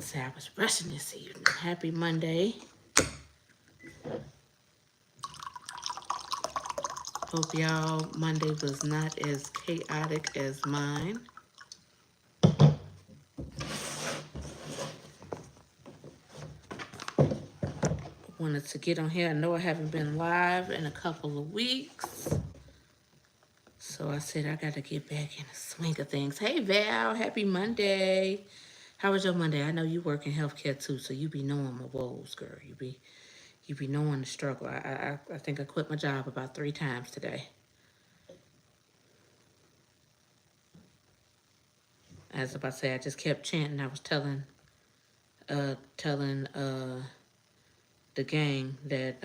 Say I was rushing this evening. Happy Monday. Hope y'all Monday was not as chaotic as mine. Wanted to get on here. I know I haven't been live in a couple of weeks. So I said I gotta get back in the swing of things. Hey Val, happy Monday. How was your Monday? I know you work in healthcare too, so you be knowing my woes, girl. You be knowing the struggle. I think I quit my job about 3 times today. As I about to say, I just kept chanting. I was telling the gang that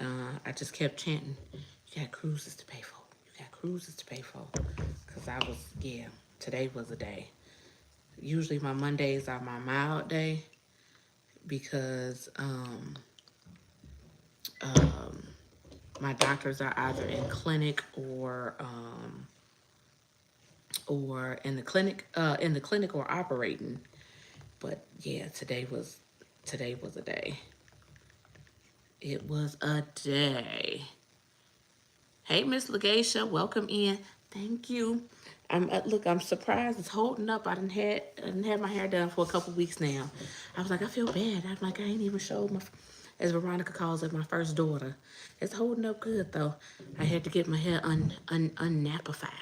I just kept chanting, you got cruises to pay for. You got cruises to pay for. Because today was a day. Usually my Mondays are my mild day because my doctors are either in clinic or in the clinic or operating. But yeah, today was a day. It was a day. Hey, Miss Legacia, welcome in. Thank you. I'm surprised it's holding up. I didn't have my hair done for a couple weeks now. I was like, I feel bad. I'm like, I ain't even showed my, as Veronica calls it, my first daughter. It's holding up good though. I had to get my hair unnapified.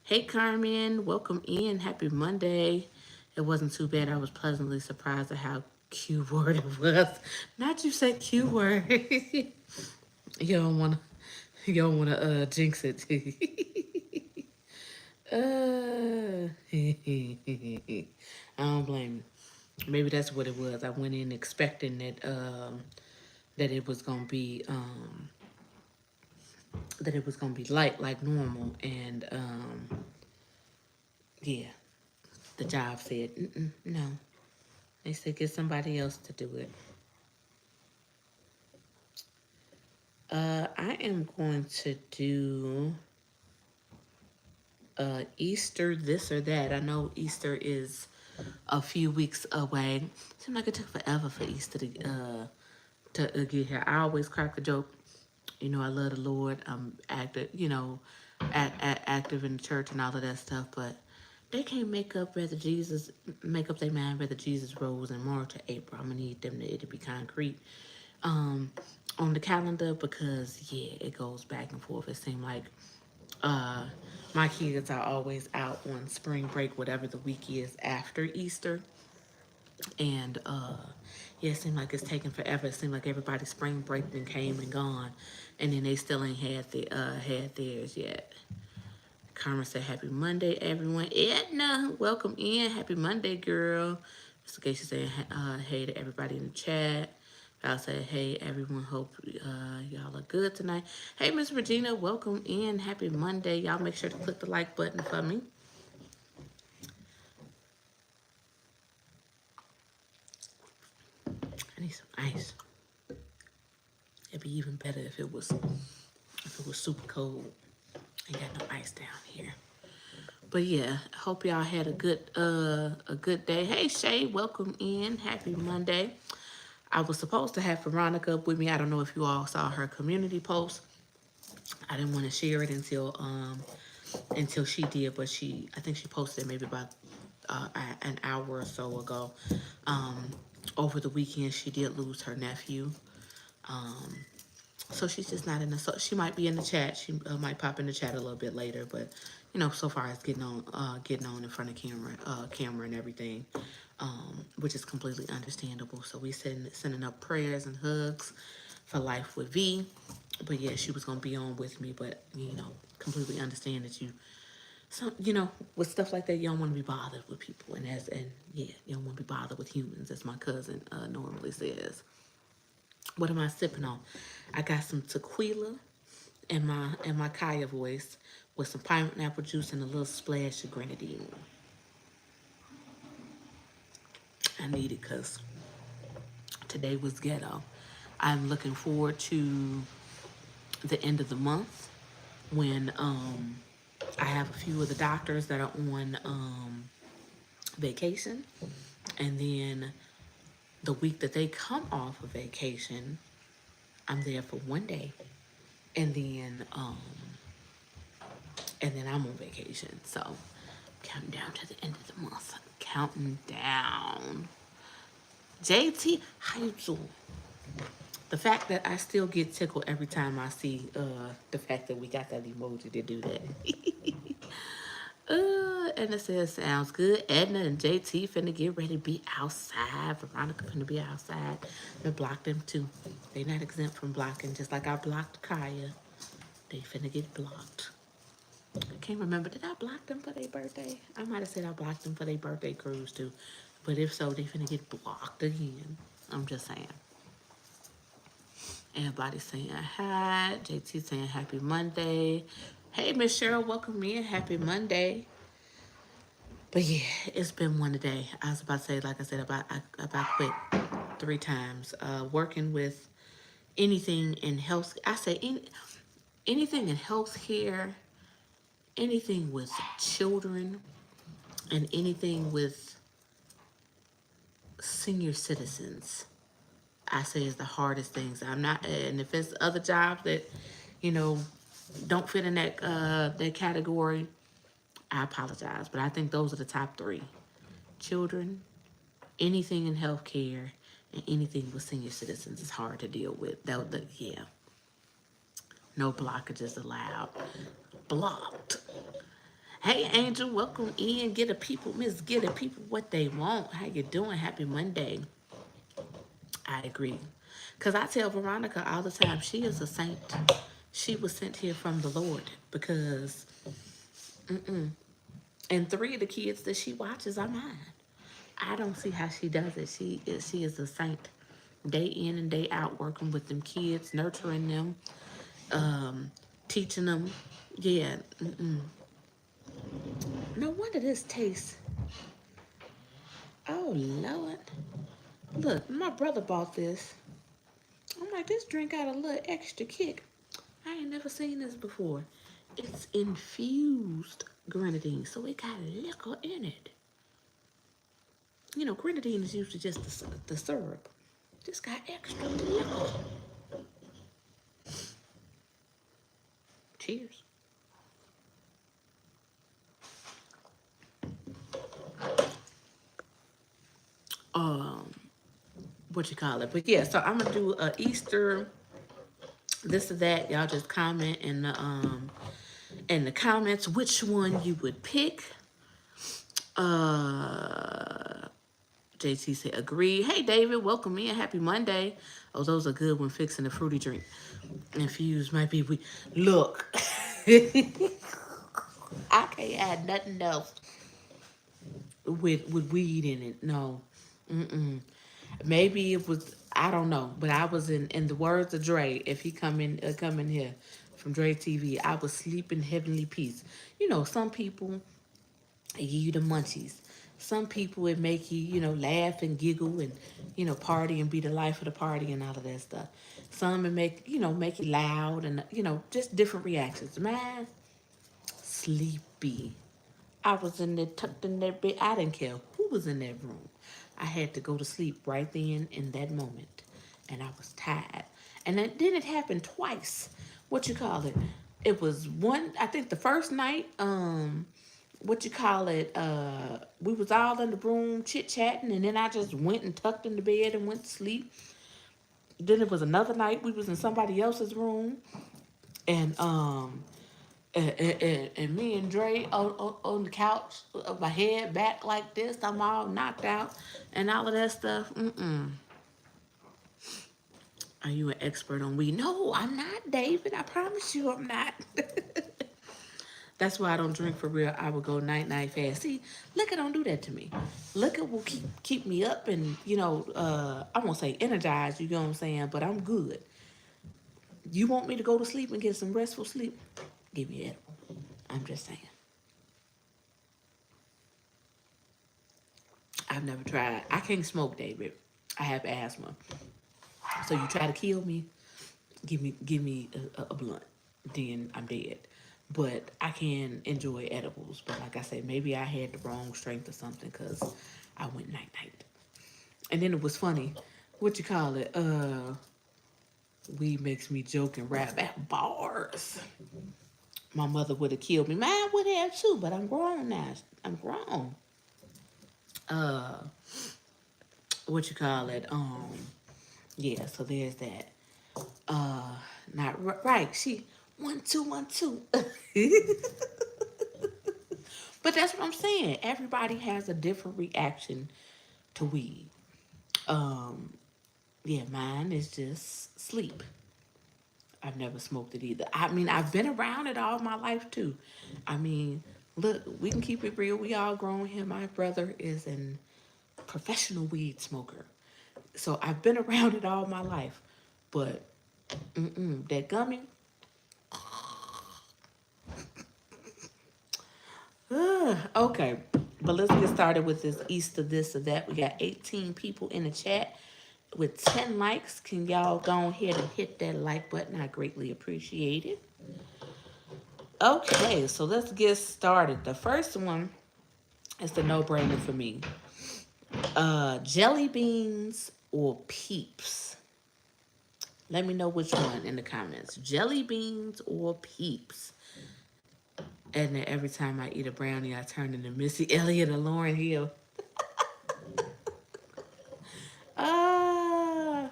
Hey, Carmen, welcome in. Happy Monday. It wasn't too bad. I was pleasantly surprised at how Q word it was. Not you said Q word. You don't wanna jinx it. I don't blame you. Maybe that's what it was. I went in expecting that it was gonna be light like normal, and yeah, the job said no. They said get somebody else to do it. I am going to do Easter this or that. I know Easter is a few weeks away. Seems like it took forever for Easter to get here. I always crack the joke. You know, I love the Lord. I'm active. You know, active in the church and all of that stuff. But they can't make up their mind whether Jesus rose in March or April. I'm gonna need them to be concrete on the calendar because yeah, it goes back and forth. It seems like my kids are always out on spring break, whatever the week is after Easter. And yeah, it seemed like it's taking forever. It seemed like everybody's spring break then came and gone, and then they still ain't had theirs yet. Carmen said, "Happy Monday, everyone." Edna, welcome in. Happy Monday, girl. Mr. Gacy said, "Hey to everybody in the chat." I'll say, "Hey, everyone. Hope y'all are good tonight." Hey, Miss Regina, welcome in. Happy Monday. Y'all make sure to click the like button for me. I need some ice. It'd be even better if it was super cold. Ain't got no ice down here. But yeah, hope y'all had a good day. Hey Shay, welcome in. Happy Monday. I was supposed to have Veronica up with me. I don't know if you all saw her community post. I didn't want to share it until she did, but I think she posted it maybe about an hour or so ago. Over the weekend, she did lose her nephew. So she's just not in the. So she might be in the chat. She might pop in the chat a little bit later. But you know, so far as getting on in front of camera and everything, which is completely understandable. So we sending up prayers and hugs for life with V. But yeah, she was gonna be on with me. But you know, completely understand that you know, with stuff like that, you don't want to be bothered with people, and yeah, you don't want to be bothered with humans, as my cousin normally says. What am I sipping on? I got some tequila in my Kaya voice with some pineapple juice and a little splash of grenadine. I need it because today was ghetto. I'm looking forward to the end of the month when I have a few of the doctors that are on vacation, and then The week that they come off of vacation, I'm there for 1 day, and then I'm on vacation. So counting down to the end of the month. Counting down. JT, how you doing? The fact that I still get tickled every time I see the fact that we got that emoji to do that. And it says, sounds good. Edna and JT finna get ready to be outside. Veronica finna be outside. They blocked them too. They not exempt from blocking, just like I blocked Kaya. They finna get blocked. I can't remember. Did I block them for their birthday? I might have said I blocked them for their birthday cruise too. But if so, they finna get blocked again. I'm just saying. Everybody saying hi. JT saying happy Monday. Hey, Miss Cheryl, welcome in. Happy Monday. But yeah, it's been one day. I was about to say, like I said, I quit 3 times. Working with anything in health. I say anything in healthcare, anything with children, and anything with senior citizens. I say is the hardest things. I'm not, and if it's other jobs that, you know, don't fit in that category, I apologize. But I think those are the top 3: children, anything in healthcare, and anything with senior citizens is hard to deal with. Yeah, no blockages allowed. Blocked. Hey, Angel, welcome in. Get a people what they want. How you doing? Happy Monday. I agree. Because I tell Veronica all the time, she is a saint. She was sent here from the Lord because, and 3 of the kids that she watches are mine. I don't see how she does it. She is a saint. Day in and day out, working with them kids, nurturing them, teaching them. Yeah. No wonder this tastes. Oh, Lord. Look, my brother bought this. I'm like, this drink got a little extra kick. I ain't never seen this before. It's infused grenadine, so it got liquor in it. You know, grenadine is usually just the syrup. This got extra liquor. Cheers. What you call it? But yeah, so I'm gonna do a Easter, this or that. Y'all just comment in the comments which one you would pick. JT said agree. Hey David, welcome in. Happy Monday. Oh, those are good when fixing a fruity drink. Infused might be we look. I can't add nothing else with weed in it. No. Maybe it was, I don't know, but I was in the words of Dre, if he come in here from Dre TV, I was sleeping heavenly peace. You know, some people it give you the munchies. Some people it make you, laugh and giggle and, party and be the life of the party and all of that stuff. Some it make you loud and, just different reactions. Man, sleepy. I was in there tucked in that bed. I didn't care who was in that room. I had to go to sleep right then in that moment. And I was tired. And then it happened twice. What you call it? It was one, I think the first night, we was all in the room chit-chatting, and then I just went and tucked in the bed and went to sleep. Then it was another night we was in somebody else's room, and and me and Dre on the couch, my head back like this. I'm all knocked out and all of that stuff. Are you an expert on weed? No, I'm not, David. I promise you I'm not. That's why I don't drink for real. I would go night fast. See, liquor don't do that to me. Liquor will keep me up and, I won't say energized, you know what I'm saying, but I'm good. You want me to go to sleep and get some restful sleep? Give me edible. I'm just saying. I've never tried. I can't smoke, David. I have asthma. So you try to kill me, give me a blunt, then I'm dead. But I can enjoy edibles. But like I said, maybe I had the wrong strength or something because I went night. And then it was funny. What you call it? Weed makes me joke and rap at bars. My mother would have killed me. Mine would have too, but I'm grown now. I'm grown. Uh, what you call it? Yeah. So there's that. Uh, not right. She 1 2 1 2. But that's what I'm saying. Everybody has a different reaction to weed. Um, yeah, mine is just sleep. I've never smoked it either. I mean, I've been around it all my life too. I mean, look, we can keep it real. We all grown here. My brother is an professional weed smoker. So I've been around it all my life. But that gummy, okay. But let's get started with this Easter this or that. We got 18 people in the chat with 10 likes. Can y'all go ahead and hit that like button? I greatly appreciate it. Okay, so let's get started. The first one is the no-brainer for me. Jelly beans or Peeps? Let me know which one in the comments. Jelly beans or Peeps? And then every time I eat a brownie, I turn into Missy Elliott or Lauryn Hill. uh,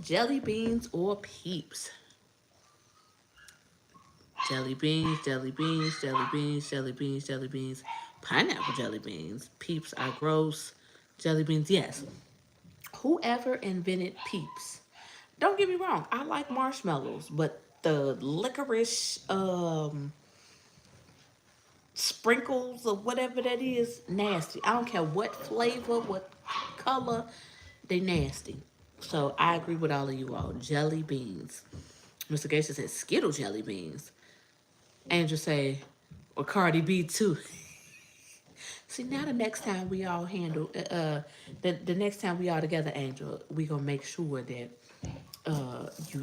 Jelly beans or Peeps? Jelly beans, jelly beans, jelly beans, jelly beans, jelly beans. Pineapple jelly beans. Peeps are gross. Jelly beans, yes. Whoever invented Peeps? Don't get me wrong, I like marshmallows, but the licorice sprinkles or whatever that is, nasty. I don't care what flavor, what color, they nasty. So I agree with all of you all. Jelly beans. Mr. Geisha said Skittle jelly beans. Angel say, or Cardi B too. See, now the next time we all handle, the next time we all together, Angel, we gonna make sure that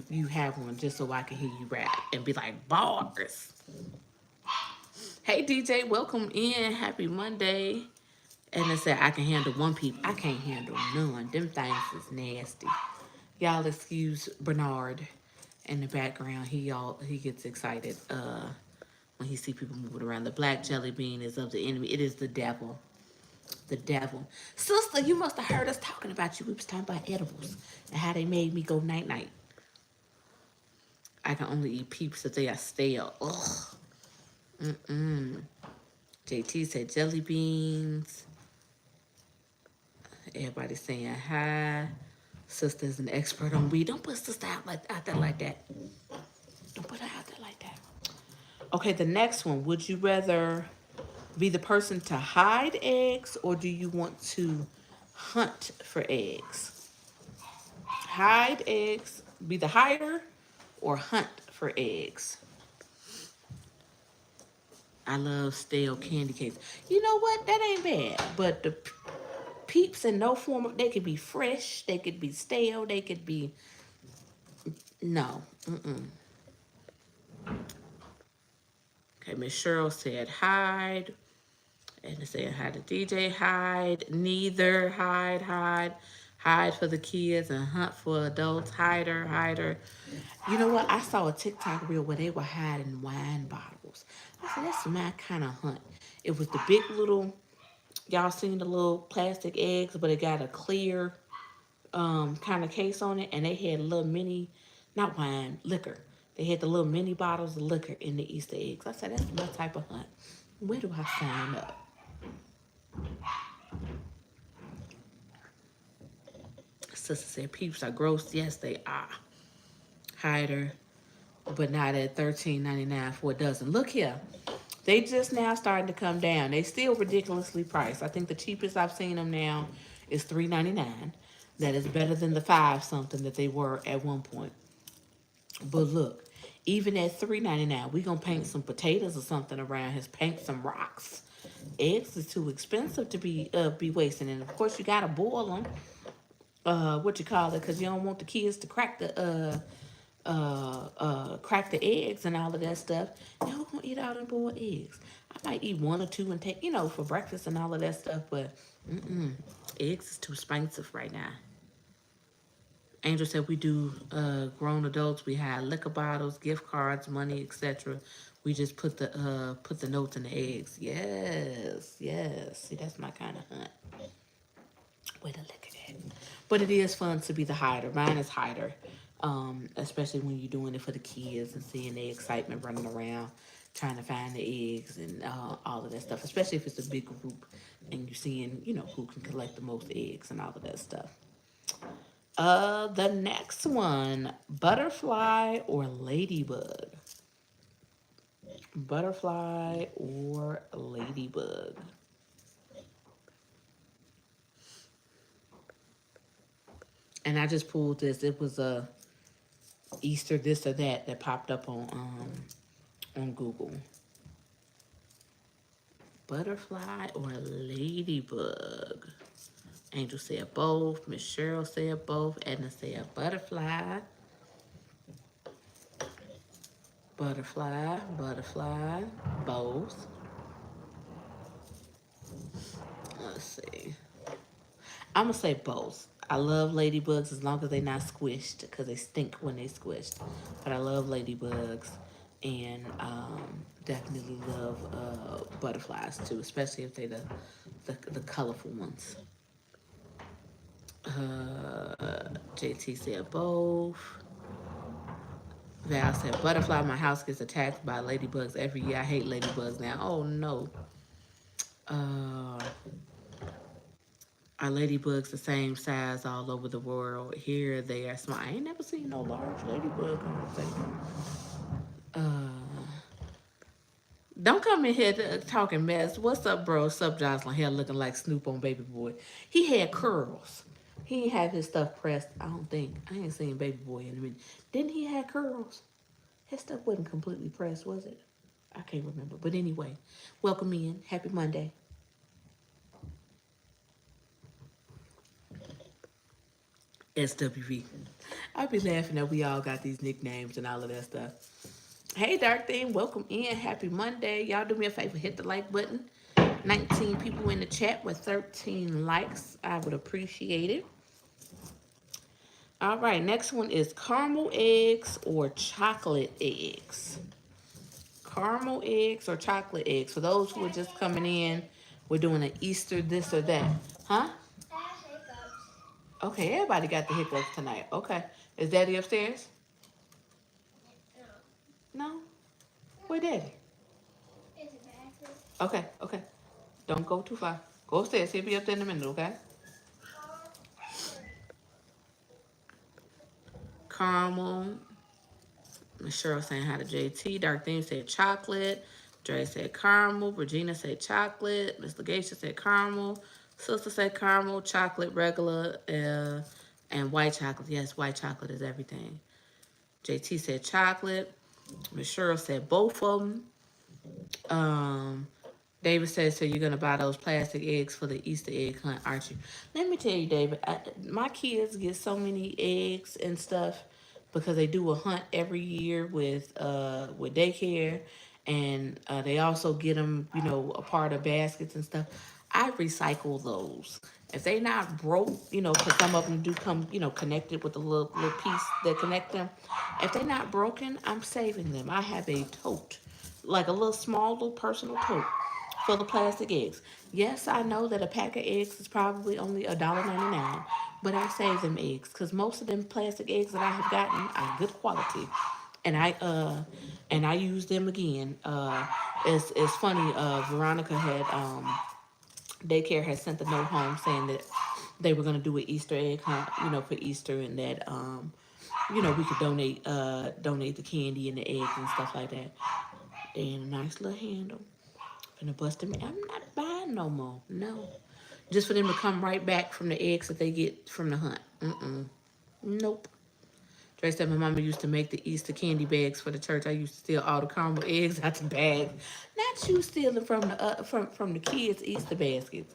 you have one just so I can hear you rap and be like bars. Hey DJ, welcome in. Happy Monday. And I said I can handle one peep. I can't handle none. Them things is nasty. Y'all excuse Bernard in the background. He gets excited when he see people moving around. The black jelly bean is of the enemy. It is the devil. The devil. Sister, you must have heard us talking about you. We was talking about edibles and how they made me go night night. I can only eat Peeps if they are stale. Ugh. JT said jelly beans. Everybody saying hi. Sister's an expert on weed. Don't put sister out there like that. Don't put her out there like that. Okay, the next one. Would you rather be the person to hide eggs or do you want to hunt for eggs? Hide eggs, be the hider or hunt for eggs? I love stale candy canes. You know what? That ain't bad. But the Peeps in no form of, they could be fresh, they could be stale, they could be, no. Okay, Miss Cheryl said hide. And it said hi to DJ, hide, neither, hide for the kids and hunt for adults, hider. You know what? I saw a TikTok reel where they were hiding wine bottles. I said, that's my kind of hunt. It was the big little, y'all seen the little plastic eggs, but it got a clear kind of case on it, and they had little mini, not wine, liquor. They had the little mini bottles of liquor in the Easter eggs. I said, that's my type of hunt. Where do I sign up? Sister said Peeps are gross. Yes, they are. Hider, but not at $13.99 for a dozen. Look here. They just now starting to come down. They still ridiculously priced. I think the cheapest I've seen them now is $3.99. That is better than the 5 something that they were at one point. But look, even at $3.99, we gonna paint some potatoes or something around here. Paint some rocks. Eggs is too expensive to be wasting, and of course you gotta boil them. What you call it? Because you don't want the kids to crack the eggs and all of that stuff. Y'all gonna eat all them boiled eggs? might eat one or two and take, for breakfast and all of that stuff. But eggs is too expensive right now. Angel said we do grown adults. We have liquor bottles, gift cards, money, etc. We just put the notes in the eggs. Yes, yes. See, that's my kind of hunt. Way to look at it. But it is fun to be the hider. Mine is hider, especially when you're doing it for the kids and seeing the excitement running around, trying to find the eggs and all of that stuff. Especially if it's a big group and you're seeing, who can collect the most eggs and all of that stuff. The next one, butterfly or ladybug? Butterfly or ladybug? And I just pulled this. It was a Easter this or that popped up on Google. Butterfly or ladybug? Angel said both. Miss Cheryl said both. Edna said butterfly. Butterfly, butterfly, both. Let's see. I'm going to say both. I love ladybugs as long as they're not squished because they stink when they squished. But I love ladybugs and definitely love butterflies too, especially if they're the colorful ones. JT said both. Val said butterfly. My house gets attacked by ladybugs every year. I hate ladybugs now. Oh no. Are ladybugs the same size all over the world? Here they are small. I ain't never seen no large ladybug. I don't think. Don't come in here talking mess. What's up, bro? What's up, Jocelyn? Hair looking like Snoop on Baby Boy. He had curls. He ain't have his stuff pressed. I don't think. I ain't seen Baby Boy in a minute. Didn't he have curls? His stuff wasn't completely pressed, was it? I can't remember. But anyway, welcome in. Happy Monday. SWV. I'll be laughing that we all got these nicknames and all of that stuff. Hey, Dark Thing, welcome in. Happy Monday. Y'all do me a favor, hit the like button. 19 people in the chat with 13 likes. I would appreciate it. All right, next one is caramel eggs or chocolate eggs. Caramel eggs or chocolate eggs. For those who are just coming in, we're doing an Easter this or that. Huh? Okay, everybody got the hiccups tonight. Okay. Is Daddy upstairs? No? Where Daddy? Okay, okay. Don't go too far. Go upstairs. He'll be up there in a minute, okay? Caramel. Miss Cheryl saying hi to JT. Dark Theme said chocolate. Dre said caramel. Regina said chocolate. Miss Legacia said caramel. Sister said caramel, chocolate, regular, and white chocolate. Yes, white chocolate is everything. JT said chocolate. Miss Cheryl said both of them. David said, so you're going to buy those plastic eggs for the Easter egg hunt, aren't you? Let me tell you, David, my kids get so many eggs and stuff because they do a hunt every year with daycare, and they also get them, a part of baskets and stuff. I recycle those. If they not broke, because some of them do come, connected with a little piece that connect them. If they not broken, I'm saving them. I have a tote, like a little small little personal tote for the plastic eggs. Yes, I know that a pack of eggs is probably only $1.99, but I save them eggs because most of them plastic eggs that I have gotten are good quality, and I use them again. It's funny. Veronica had daycare had sent a note home saying that they were gonna do an Easter egg hunt, for Easter, and that we could donate the candy and the eggs and stuff like that, and a nice little handle. And bust them. I'm not buying no more. No. Just for them to come right back from the eggs that they get from the hunt. Nope. Dre said my mama used to make the Easter candy bags for the church. I used to steal all the caramel eggs out the bag. Not you stealing from the kids' Easter baskets.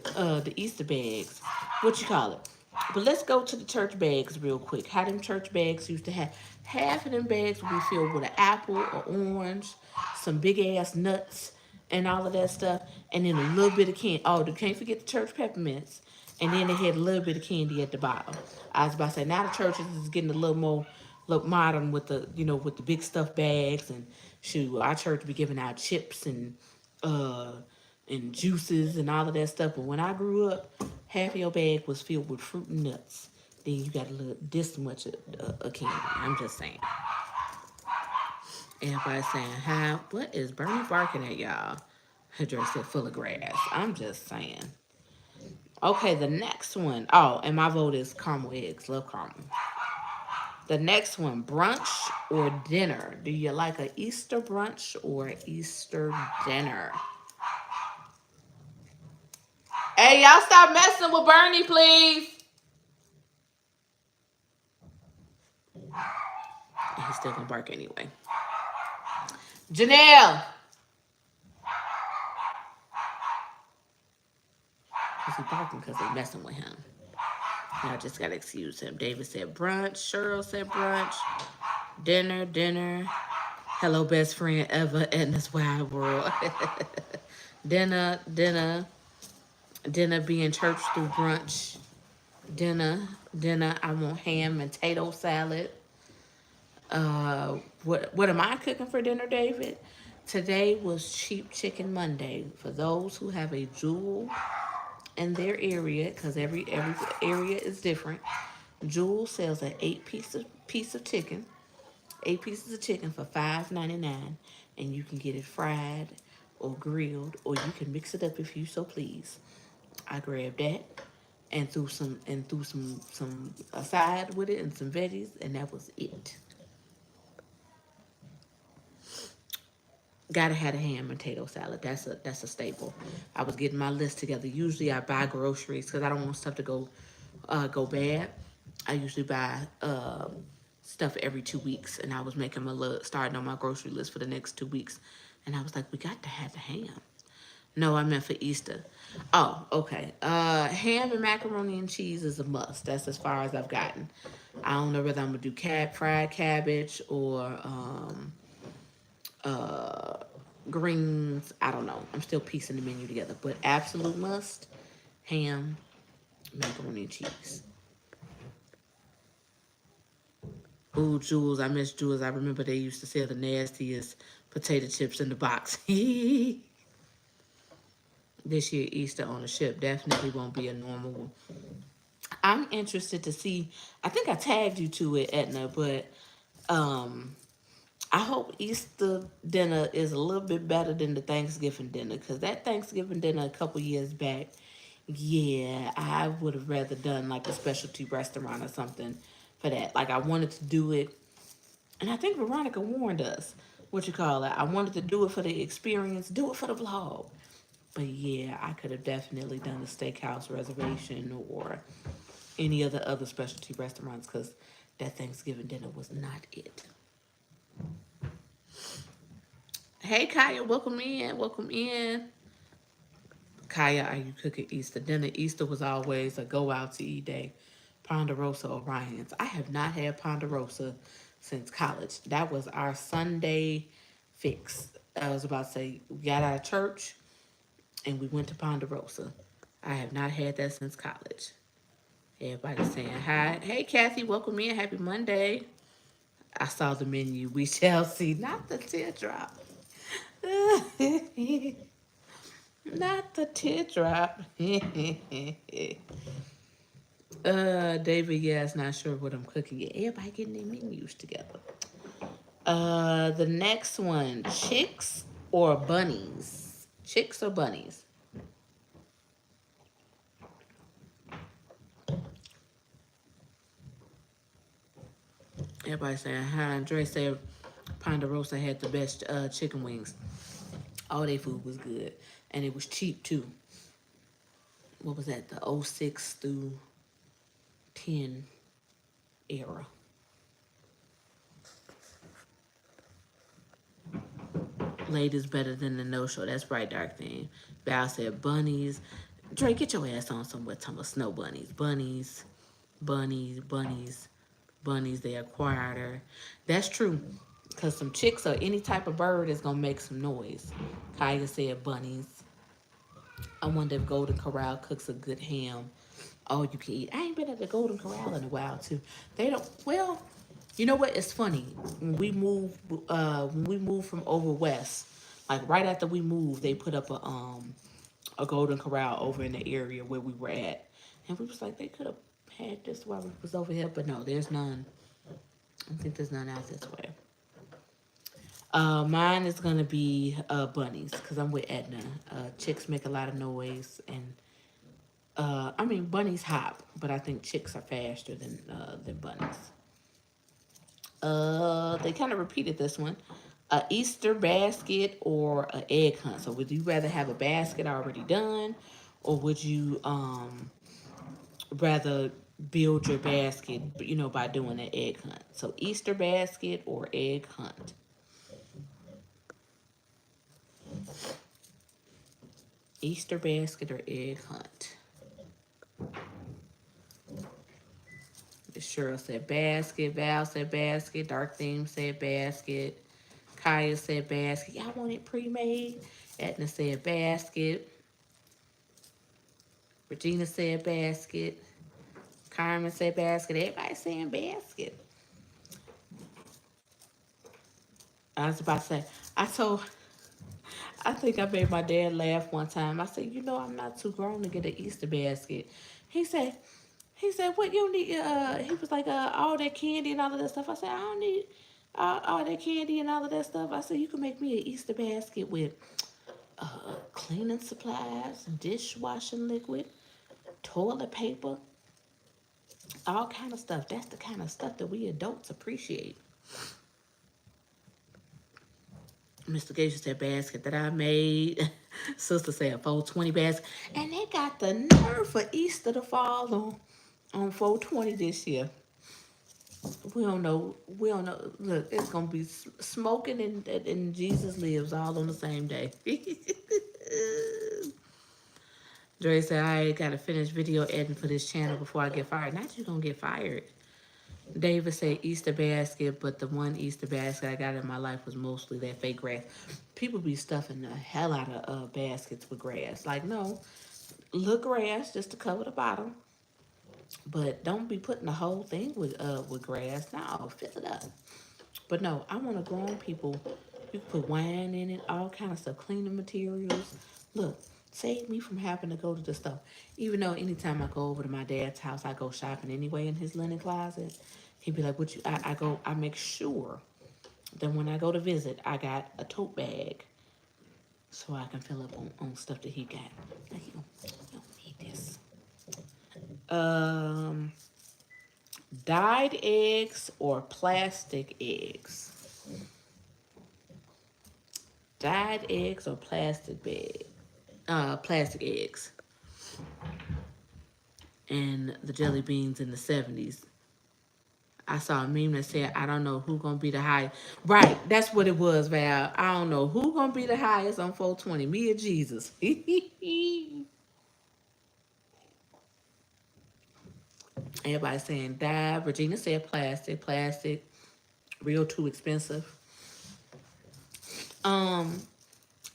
The Easter bags. What you call it? But let's go to the church bags real quick. How them church bags used to have. Half of them bags would be filled with an apple or orange, some big ass nuts, and all of that stuff, and then a little bit of candy. Oh, can't forget the church peppermints. And then they had a little bit of candy at the bottom. I was about to say, now the churches is getting a little more look modern with the, with the big stuff bags, and shoot, our church be giving out chips uh and juices and all of that stuff. But when I grew up, half of your bag was filled with fruit and nuts. Then you got a little this much of candy. I'm just saying. Everybody saying, hi, what is Bernie barking at y'all? Her dress said full of grass. I'm just saying. Okay, the next one. Oh, and my vote is caramel eggs. Love caramel. The next one, brunch or dinner. Do you like a Easter brunch or Easter dinner? Hey, y'all stop messing with Bernie, please. He's still gonna bark anyway. Janelle. Is he barking because they're messing with him? I just gotta excuse him. David said brunch. Cheryl said brunch. Dinner. Hello, best friend ever in this wide world. dinner. Being church through brunch. Dinner. I want ham and potato salad. What am I cooking for dinner, David? Today was Cheap Chicken Monday. For those who have a Jewel in their area, because every area is different. Jewel sells an 8 piece of chicken, 8 pieces of chicken for $5.99, and you can get it fried or grilled, or you can mix it up if you so please. I grabbed that and threw some aside with it and some veggies, and that was it. Gotta have a ham and potato salad. That's a staple. I was getting my list together. Usually I buy groceries because I don't want stuff to go bad. I usually buy stuff every 2 weeks, and I was making starting on my grocery list for the next 2 weeks, and I was like, we got to have the ham. No, I meant for Easter. Oh, okay. Ham and macaroni and cheese is a must. That's as far as I've gotten. I don't know whether I'm gonna do fried cabbage or greens. I don't know. I'm still piecing the menu together, but absolute must: ham, macaroni and cheese. Ooh, Jules, I miss Jules. I remember they used to sell the nastiest potato chips in the box. This year, Easter on the ship definitely won't be a normal one. I'm interested to see. I think I tagged you to it, Edna, but I hope Easter dinner is a little bit better than the Thanksgiving dinner, because that Thanksgiving dinner a couple years back, yeah, I would have rather done like a specialty restaurant or something for that. Like I wanted to do it, and I think Veronica warned us. What you call it? I wanted to do it for the experience, do it for the vlog. But yeah, I could have definitely done the steakhouse reservation or any of the other specialty restaurants, because that Thanksgiving dinner was not it. Hey, Kaya, welcome in. Kaya, are you cooking Easter dinner? Easter was always a go out to eat day. Ponderosa Orion's. I have not had Ponderosa since college. That was our Sunday fix. I was about to say, we got out of church and we went to Ponderosa. I have not had that since college. Everybody saying hi. Hey, Kathy, welcome in. Happy Monday. I saw the menu. We shall see. Not the teardrop. Not the teardrop. David, yes, not sure what I'm cooking yet. Everybody getting their menus together. The next one, chicks or bunnies? Chicks or bunnies? Everybody saying hi. Andre said Ponderosa had the best chicken wings. All their food was good. And it was cheap too. What was that? The 06 through 10 era. Ladies better than the no-show. That's right, Dark Thing. Val said bunnies. Dre, get your ass on somewhere talking about snow bunnies. Bunnies, they acquired her. That's true. Because some chicks or any type of bird is going to make some noise. Kaya said bunnies. I wonder if Golden Corral cooks a good ham. All you can eat. I ain't been at the Golden Corral in a while too. They don't. Well, you know what? It's funny. When we moved from over west, like right after we moved, they put up a Golden Corral over in the area where we were at, and we was like, they could have had this while we was over here, but no, there's none. I don't think there's none out this way. Mine is gonna be bunnies because I'm with Edna. Chicks make a lot of noise, and I mean bunnies hop, but I think chicks are faster than bunnies. They kind of repeated this one. A Easter basket or an egg hunt. So would you rather have a basket already done, or would you rather build your basket, by doing an egg hunt? So Easter basket or egg hunt. Easter basket or egg hunt. Cheryl said basket. Val said basket. Dark Theme said basket. Kaya said basket. Y'all want it pre-made? Edna said basket. Regina said basket. Carmen said basket. Everybody saying basket. I was about to say, I think I made my dad laugh one time. I said, I'm not too grown to get an Easter basket. He said, what you need? He was like, all that candy and all of that stuff. I said, I don't need all that candy and all of that stuff. I said, you can make me an Easter basket with cleaning supplies, dishwashing liquid, toilet paper, all kind of stuff. That's the kind of stuff that we adults appreciate. Mr. Gage said basket that I made. Sister said 420 basket. And they got the nerve for Easter to fall on 420 this year. We don't know. Look, it's going to be smoking and Jesus lives all on the same day. Dre said, I got to finish video editing for this channel before I get fired. Not you going to get fired. David said Easter basket, but the one Easter basket I got in my life was mostly that fake grass. People be stuffing the hell out of baskets with grass. Like, no, look grass just to cover the bottom, but don't be putting the whole thing with grass. No, fill it up. But no, I want to grow on people. You can put wine in it, all kind of stuff, cleaning materials. Look, save me from having to go to the stuff. Even though anytime I go over to my dad's house, I go shopping anyway in his linen closet. He'd be like, "What you?" I make sure that when I go to visit, I got a tote bag so I can fill up on stuff that he got. Like, you don't need this. Dyed eggs or plastic eggs? Dyed eggs or plastic eggs. And the jelly beans in the 70s. I saw a meme that said, I don't know who gonna be the highest. Right, that's what it was, Val. I don't know who gonna be the highest on 420, me or Jesus. Everybody saying dye. Regina said plastic, real too expensive. I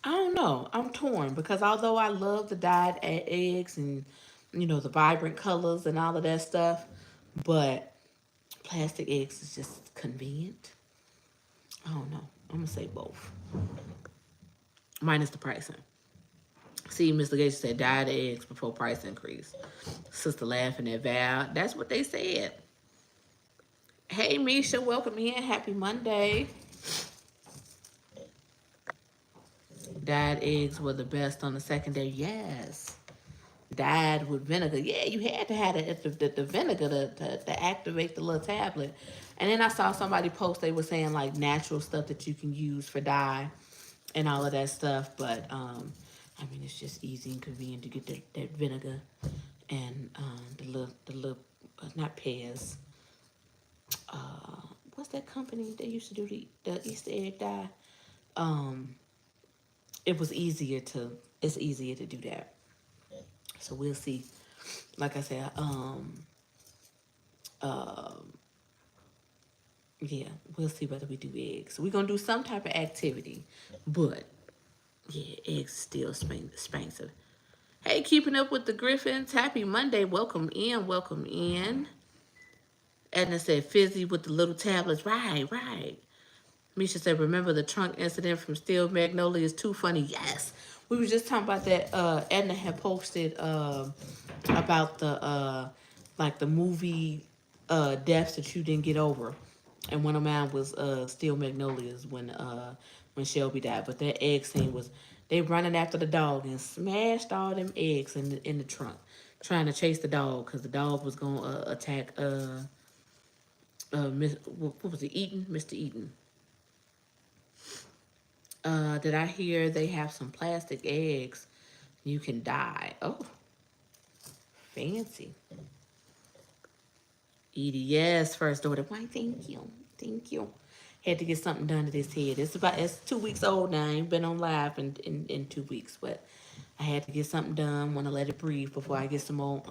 don't know. I'm torn because although I love the dyed eggs and the vibrant colors and all of that stuff, but plastic eggs is just convenient. I don't know. I'm gonna say both. Minus the pricing. See, Mr. Gates said dyed eggs before price increase. Sister laughing at Val. That's what they said. Hey, Misha, welcome in. Happy Monday. Dyed eggs were the best on the second day. Yes. Dyed with vinegar. Yeah, you had to have the vinegar to activate the little tablet. And then I saw somebody post, they were saying like natural stuff that you can use for dye and all of that stuff. But I mean, it's just easy and convenient to get that vinegar and the little not Pez. What's that company that used to do the Easter egg dye? It's easier to do that. So we'll see. Like I said, Yeah, we'll see whether we do eggs. We're gonna do some type of activity, but yeah, eggs still expensive. Hey, keeping up with the Griffins. Happy Monday. Welcome in. Welcome in. Edna said, Fizzy with the little tablets. Right, right. Misha said, remember the trunk incident from Steel Magnolia is too funny. Yes. We were just talking about that. Edna had posted about the like the movie deaths that you didn't get over. And one of mine was Steel Magnolias when Shelby died. But that egg scene was they running after the dog and smashed all them eggs in the trunk, trying to chase the dog because the dog was gonna attack what was it, Eaton, Mr. Eaton. Did I hear they have some plastic eggs you can dye? Oh, fancy. Edie, yes, first daughter. Why, thank you. Thank you. Had to get something done to this head. It's 2 weeks old now. I ain't been on live in 2 weeks, but I had to get something done. Want to let it breathe before I get some more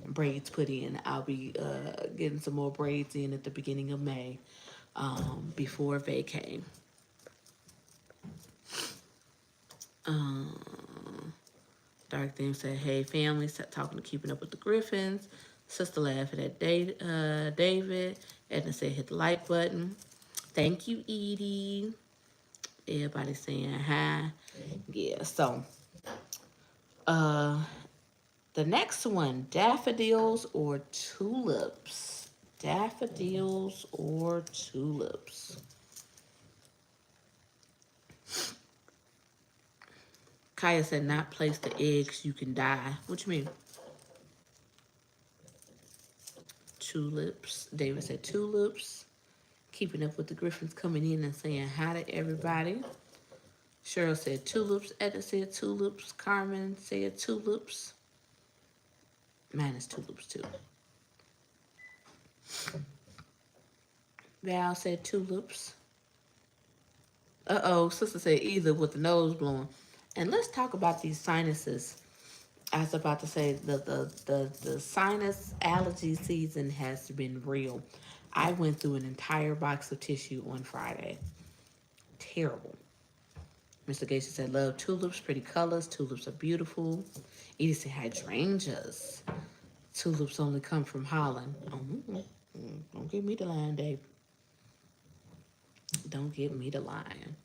braids put in. I'll be getting some more braids in at the beginning of May, before vacay. Dark Theme said, hey, family, stop talking to Keeping Up with the Griffins. Sister laughing at David. Edna said, hit the like button. Thank you, Edie. Everybody saying hi. Yeah, so uh, the next one, daffodils or tulips? Daffodils or tulips? Kaya said, not place the eggs, you can die. What you mean? Tulips. David said tulips. Keeping Up with the Griffins coming in and saying hi to everybody. Cheryl said tulips. Edna said tulips. Carmen said tulips. Mine is tulips too. Val said tulips. Uh-oh, sister said either with the nose blowing. And let's talk about these sinuses. I was about to say the sinus allergy season has been real. I went through an entire box of tissue on Friday. Terrible. Mr. Gates said, love tulips, pretty colors. Tulips are beautiful. Edie said, hydrangeas. Tulips only come from Holland. Oh, don't give me the line, Dave. Don't give me the line.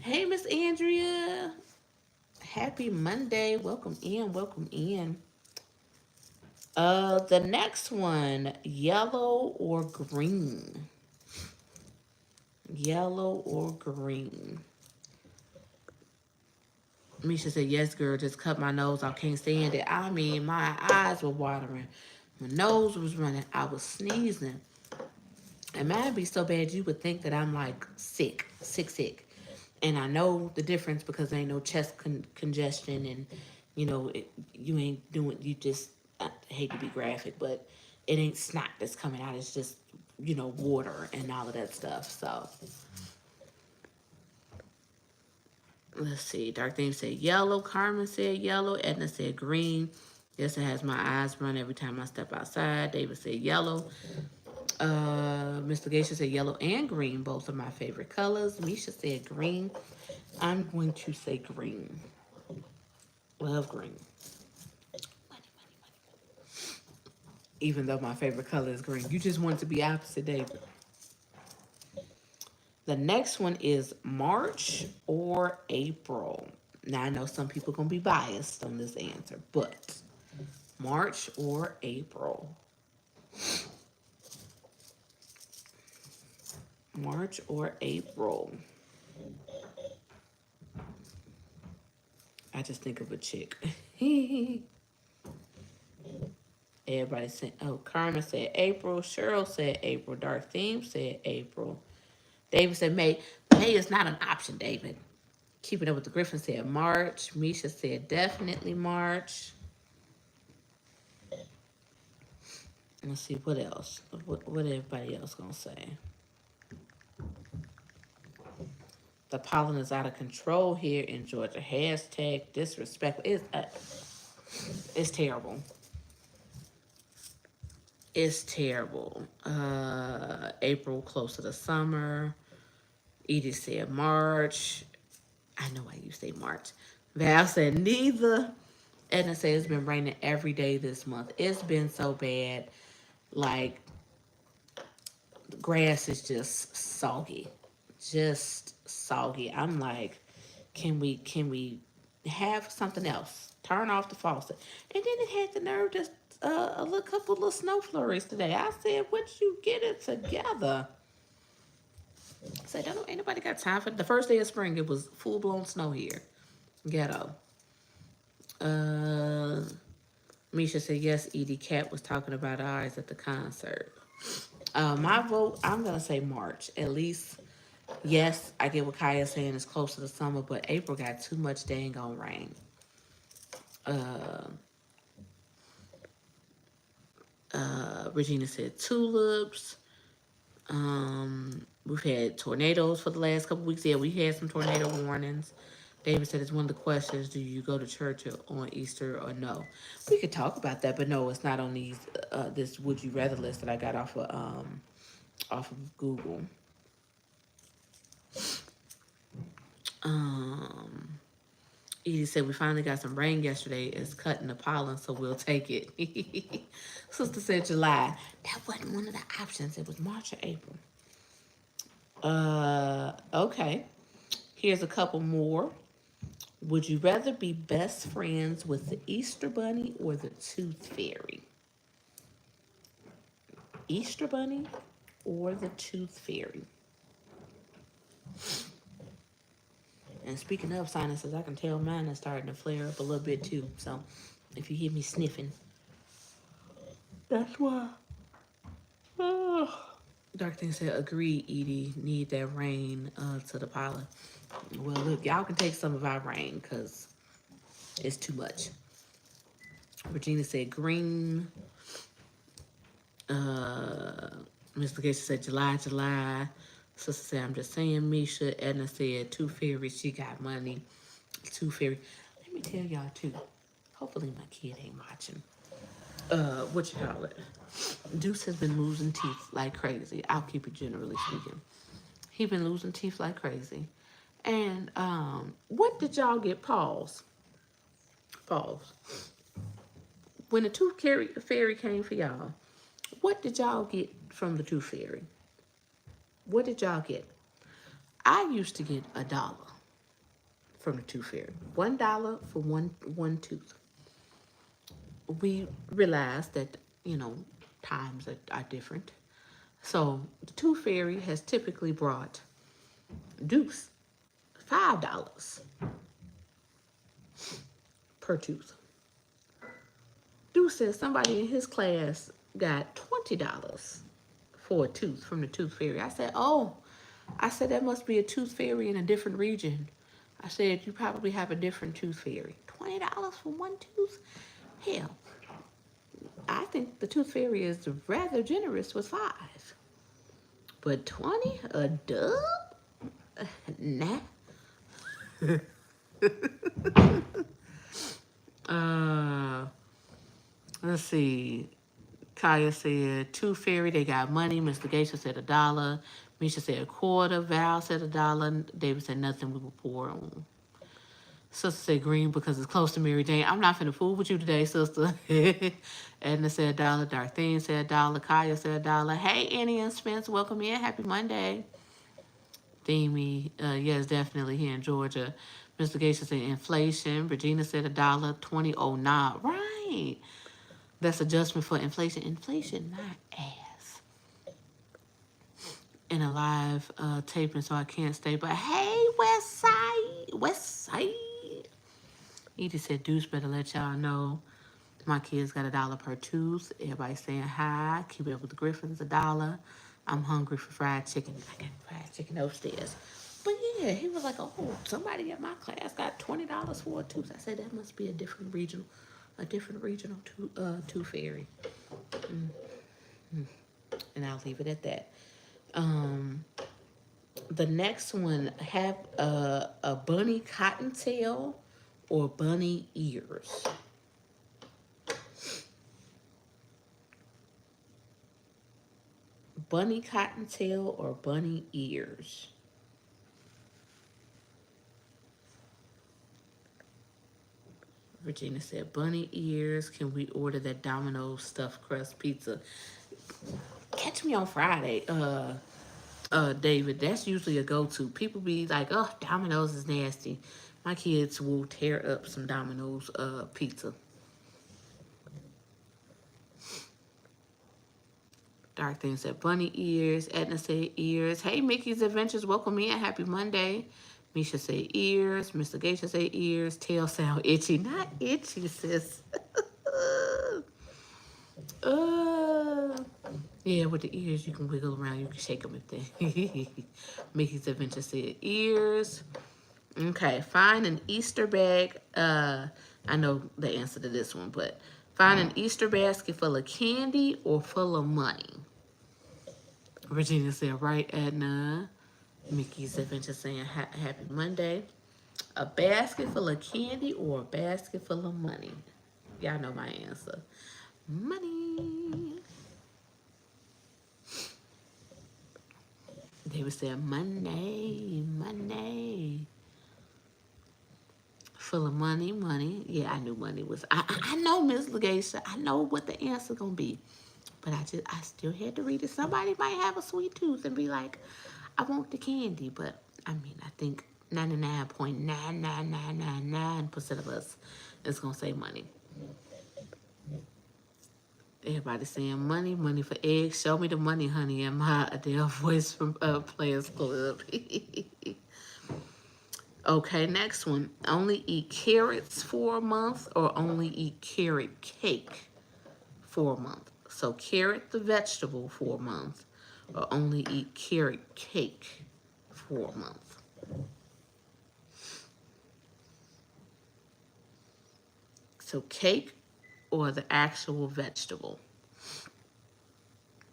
Hey, Miss Andrea. Happy Monday. Welcome in. Welcome in. The next one, yellow or green? Yellow or green? Misha said, yes, girl, just cut my nose. I can't stand it. I mean, my eyes were watering. My nose was running. I was sneezing. And mine be so bad you would think that I'm like sick. And I know the difference because ain't no chest congestion and, you ain't doing, you just, I hate to be graphic, but it ain't snot that's coming out. It's just, water and all of that stuff. So, let's see. Dark Theme said yellow. Carmen said yellow. Edna said green. Yes, it has my eyes run every time I step outside. David said yellow. Mr. Geisha said yellow and green. Both are my favorite colors. Misha said green. I'm going to say green. Love green. Even though my favorite color is green. You just want to be opposite, David. The next one is March or April. Now, I know some people are going to be biased on this answer, but March or April? March or April? I just think of a chick. Everybody said, oh, Carmen said April. Cheryl said April. Dark Theme said April. David said May. May is not an option, David. Keeping Up with the Griffins said March. Misha said definitely March. Let's see, what else? What everybody else gonna say? The pollen is out of control here in Georgia. Hashtag disrespectful. It's terrible. It's terrible. April close to the summer. Edie said March. I know why you say March. Val said neither. Edna said it's been raining every day this month. It's been so bad. Like, the grass is just soggy. Just soggy. I'm like, can we have something else? Turn off the faucet. And then it had the nerve just a little couple little snow flurries today. I said, would you get it together? I said, don't anybody got time for the first day of spring? It was full blown snow here. Ghetto. Uh, Misha said yes. Edie Cat was talking about ours at the concert. My vote, I'm gonna say March. At least, yes, I get what Kaya's saying. It's close to the summer, but April got too much dang on rain. Uh, Regina said tulips. We've had tornadoes for the last couple weeks. Yeah, we had some tornado warnings. David said it's one of the questions: do you go to church on Easter or no? We could talk about that, but no, it's not on these this would you rather list that I got off of Google. Um, Edie said we finally got some rain yesterday. It's cutting the pollen, so we'll take it. Sister said July. That wasn't one of the options. It was March or April. Okay. Here's a couple more. Would you rather be best friends with the Easter Bunny or the Tooth Fairy? Easter Bunny or the Tooth Fairy? And speaking of sinuses, I can tell mine is starting to flare up a little bit too. So if you hear me sniffing, that's why. Oh. Dark Thing said, agree, Edie. Need that rain to the pollen. Well, look, y'all can take some of our rain because it's too much. Regina said green. Mr. Gates said July. Sister said, I'm just saying, Misha. Edna said, Tooth Fairy, she got money. Tooth Fairy. Let me tell y'all, too. Hopefully my kid ain't watching. What you call it? Deuce has been losing teeth like crazy. I'll keep it generally speaking. He been losing teeth like crazy. And what did y'all get? Pause. When the Tooth Fairy came for y'all, what did y'all get from the Tooth Fairy? What did y'all get? I used to get $1 from the Tooth Fairy. $1 for one tooth. We realized that, times are different. So the Tooth Fairy has typically brought Deuce $5 per tooth. Deuce says somebody in his class got $20 for a tooth from the Tooth Fairy. I said, that must be a Tooth Fairy in a different region. I said, you probably have a different Tooth Fairy. $20 for one tooth? Hell, I think the Tooth Fairy is rather generous with 5. But 20 a dub? Nah. Let's see. Kaya said Tooth Fairy, they got money. Mr. Geisha said $1. Misha said a quarter. Val said $1. David said nothing. We were poor on. Sister said green because it's close to Mary Jane. I'm not finna fool with you today, sister. Edna said $1. Darthene said $1. Kaya said $1. Hey, Annie and Spence, welcome in. Happy Monday. Themey, yes, definitely here in Georgia. Mr. Geisha said inflation. Regina said $1. 2009. Right. That's adjustment for inflation. Inflation, my ass. In a live taping, so I can't stay. But hey, West Side. Edie said, Deuce better let y'all know. My kids got $1 per tooth. Everybody saying hi. Keep it up with the Griffins, $1. I'm hungry for fried chicken. I got fried chicken upstairs. But yeah, he was like, oh, somebody at my class got $20 for a tooth. I said, that must be a different regional Tooth Fairy. And I'll leave it at that. The next one, have a bunny cottontail or bunny ears. bunny cottontail or bunny ears? Regina said, bunny ears. Can we order that Domino's stuffed crust pizza? Catch me on Friday, David. That's usually a go-to. People be like, oh, Domino's is nasty. My kids will tear up some Domino's pizza. Dark Thing said bunny ears. Edna said ears. Hey, Mickey's Adventures. Welcome in. Happy Monday. Misha said ears. Mr. Geisha said ears. Tail sound itchy. Not itchy, sis. Yeah, with the ears, you can wiggle around. You can shake them if they. Mickey's Adventure said ears. Okay, find an Easter bag. I know the answer to this one, but find an Easter basket full of candy or full of money. Regina said, right, Edna. Mickey's Adventure saying, happy Monday. A basket full of candy or a basket full of money? Y'all know my answer. Money. David said, money, money. Full of money, money. Yeah, I knew money was. I know, Miss Legacia. I know what the answer gonna be, but I still had to read it. Somebody might have a sweet tooth and be like, I want the candy, but I mean, I think 99.99999% of us is gonna say money. Everybody saying money, money for eggs. Show me the money, honey, and my Adele voice from Players Club. Okay, next one. Only eat carrots for a month or only eat carrot cake for a month. So carrot the vegetable for a month or only eat carrot cake for a month. So cake or the actual vegetable.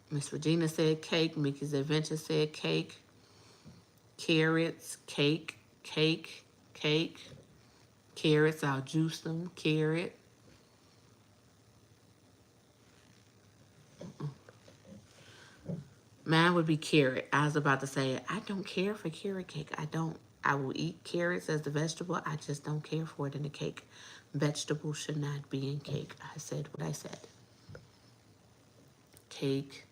Miss Regina said cake. Mickey's Adventure said cake. Carrots, cake, cake, cake. Carrots, I'll juice them. Carrot. Mine would be carrot. I was about to say, I don't care for carrot cake. I will eat carrots as the vegetable. I just don't care for it in the cake. Vegetable should not be in cake. I said what I said. Cake,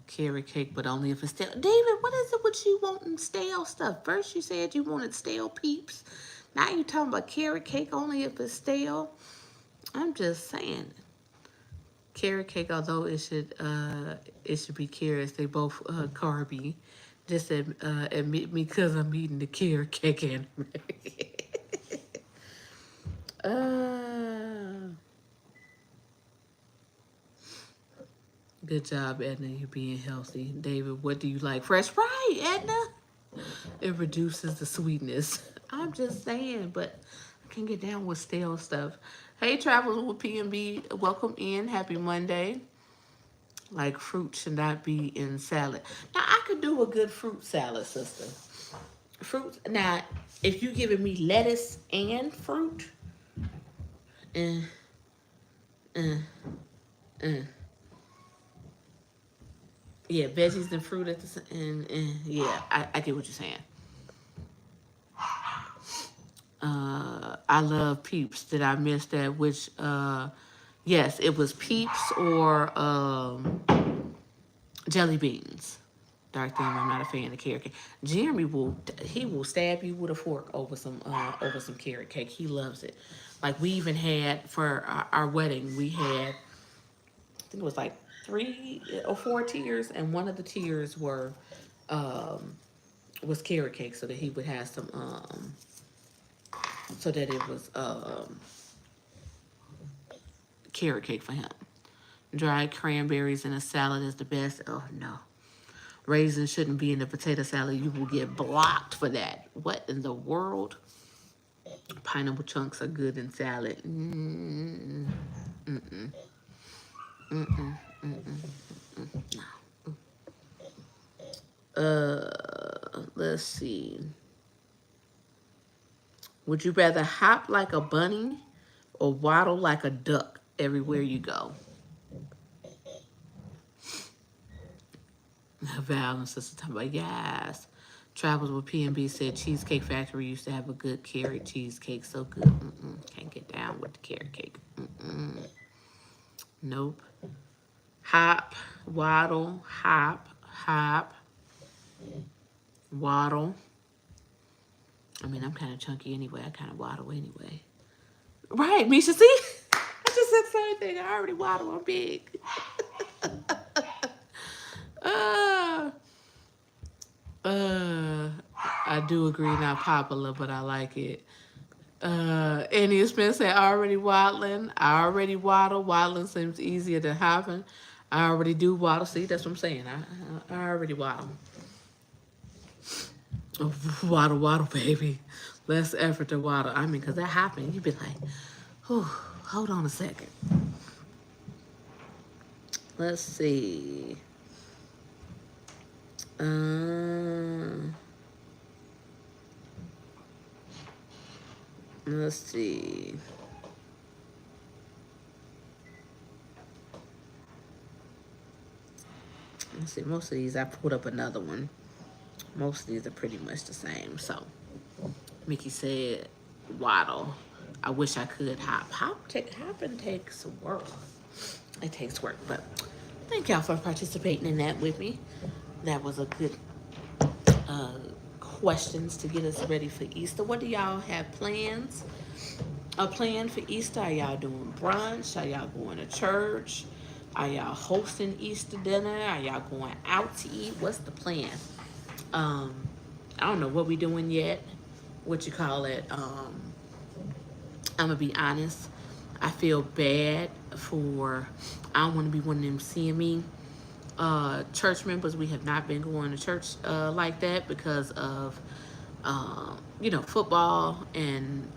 carrot cake, but only if it's stale. David, what is it with you wanting stale stuff? First you said you wanted stale Peeps. Now you're talking about carrot cake only if it's stale. I'm just saying. Carrot cake, although it should be carrots, they both carby. Just admit me because I'm eating the carrot cake anyway. Good job, Edna. You're being healthy. David, what do you like? Fresh? Right, Edna. It reduces the sweetness. I'm just saying, but I can get down with stale stuff. Hey, Travelers with P&B, welcome in. Happy Monday. Like fruit should not be in salad. Now, I could do a good fruit salad, sister. Fruit. Now, if you're giving me lettuce and fruit, yeah, veggies and fruit at the and yeah, I get what you're saying. I love Peeps. Did I miss that? Which yes, it was Peeps or jelly beans. Dark Thing, I'm not a fan of carrot cake. Jeremy will stab you with a fork over some carrot cake. He loves it. Like we even had for our wedding, we had I think it was like 3 or 4 tiers, and one of the tiers was carrot cake, so that he would have some so that it was carrot cake for him. Dried cranberries in a salad is the best. Oh no. Raisins shouldn't be in the potato salad. You will get blocked for that. What in the world? Pineapple chunks are good in salad. Let's see. Would you rather hop like a bunny or waddle like a duck everywhere you go? Val and Sister talking about, yes. Travels with PNB said Cheesecake Factory used to have a good carrot cheesecake. So good. Can't get down with the carrot cake. Nope. Hop, waddle, hop, waddle. I mean, I'm kind of chunky anyway. I kind of waddle anyway. Right, Misha, see? I just said the same thing. I already waddle. I'm big. I do agree, not popular, but I like it. Annie Smith said, already waddling. I already waddle. Waddling seems easier than hopping. I already do waddle. See, that's what I'm saying. I already waddle. Waddle, waddle, baby. Less effort to waddle. I mean, because that hopping, you'd be like, whew, hold on a second. Let's see. Let's see. Let's see. Most of these, I pulled up another one. Most of these are pretty much the same. So, Mickey said, waddle. I wish I could hop. Hopping takes work. It takes work, but thank y'all for participating in that with me. That was a good questions to get us ready for Easter. What do y'all have plans? A plan for Easter? Are y'all doing brunch? Are y'all going to church? Are y'all hosting Easter dinner? Are y'all going out to eat? What's the plan? I don't know what we doing yet. What you call it? I'm gonna be honest. I feel bad for. I don't want to be one of them CME church members. We have not been going to church like that because of football and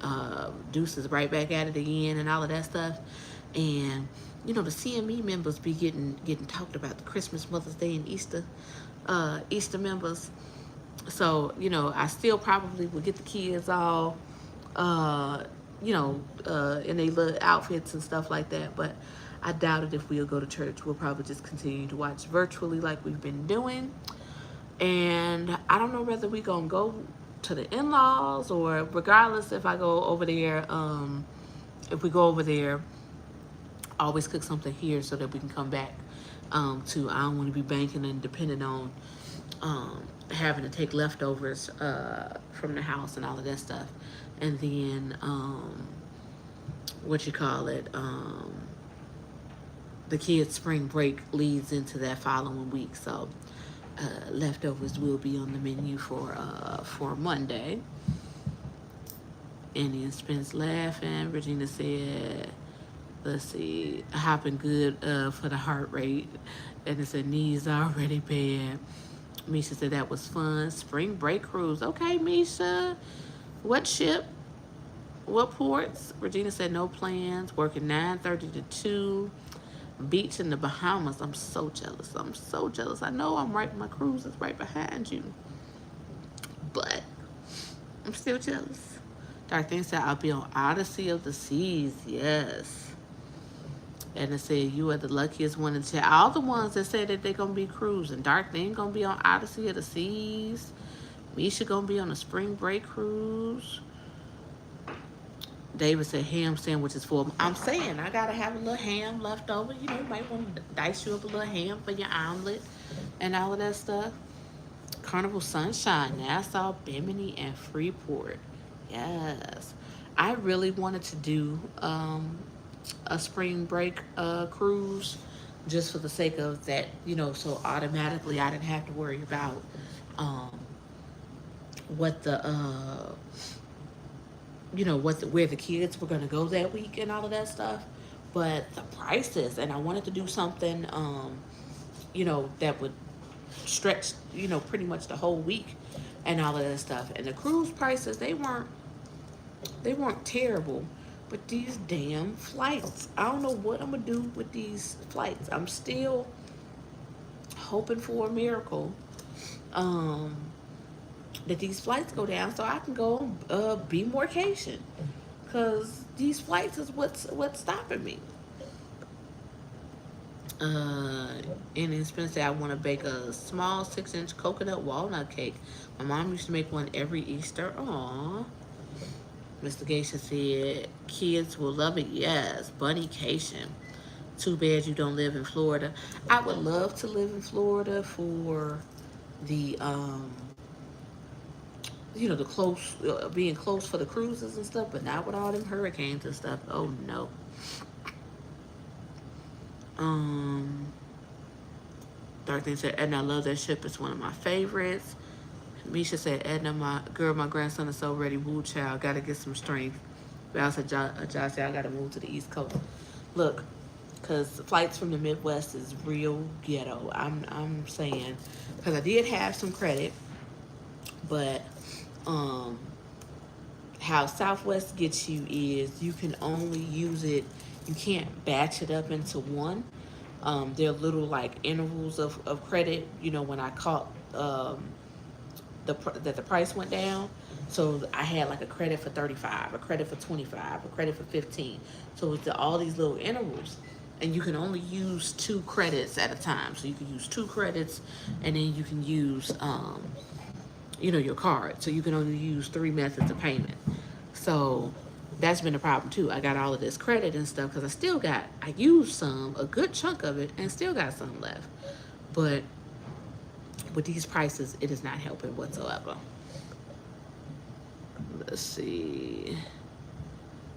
Deuce is right back at it again and all of that stuff. And the CME members be getting talked about, the Christmas, Mother's Day, and Easter members. So I still probably will get the kids all in their little outfits and stuff like that, but I doubt it if we'll go to church. We'll probably just continue to watch virtually like we've been doing. And I don't know whether we're going to go to the in-laws or regardless if I go over there, if we go over there, always cook something here so that we can come back to, I don't want to be banking and depending on having to take leftovers from the house and all of that stuff. And then, the kids' spring break leads into that following week, so leftovers will be on the menu for Monday. Annie and Spence laughing. Regina said, let's see, hopping good for the heart rate. And it said knees already bad. Misha said that was fun. Spring break cruise. Okay, Misha. What ship? What ports? Regina said no plans. Working 9:30 to 2. Beach in the Bahamas. I'm so jealous. I'm so jealous. I know I'm right. My cruise is right behind you. But I'm still jealous. Dark Thing said I'll be on Odyssey of the Seas. Yes. And it said you are the luckiest one in chat. All the ones that said that they're going to be cruising. Dark Thing going to be on Odyssey of the Seas. Misha going to be on a spring break cruise. David said ham sandwiches for him. I'm saying I gotta have a little ham left over. You might want to dice you up a little ham for your omelet and all of that stuff. Carnival Sunshine, Nassau, Bimini, and Freeport. Yes. I really wanted to do a spring break cruise just for the sake of that, so automatically I didn't have to worry about what the where the kids were gonna go that week and all of that stuff, but the prices, and I wanted to do something, that would stretch, pretty much the whole week, and all of that stuff. And the cruise prices, they weren't terrible, but these damn flights, I don't know what I'm gonna do with these flights. I'm still hoping for a miracle. That these flights go down so I can go be morecation, because these flights is what's stopping me. Uh, Inexpensive. I want to bake a small 6-inch coconut walnut cake. My mom used to make one every Easter. Aww. Mr. Geisha said, kids will love it. Yes. Bunnycation. Too bad you don't live in Florida. I would love to live in Florida for the, the close, being close for the cruises and stuff, but not with all them hurricanes and stuff. Oh, no. Um, Dark Thing said, Edna, I love that ship. It's one of my favorites. Misha said, Edna, my grandson is so ready. Woo child, gotta get some strength. Val said, Josh said, I gotta move to the East Coast. Look, because flights from the Midwest is real ghetto. I'm saying, because I did have some credit, but how Southwest gets you is you can only use it, you can't batch it up into one. There are little like intervals of credit. When I caught that the price went down, so I had like a credit for 35, a credit for 25, a credit for 15. So it's all these little intervals, and you can only use 2 credits at a time. So you can use 2 credits, and then you can use your card. So you can only use 3 methods of payment. So that's been a problem too. I got all of this credit and stuff because I used a good chunk of it, and still got some left. But with these prices, it is not helping whatsoever. Let's see.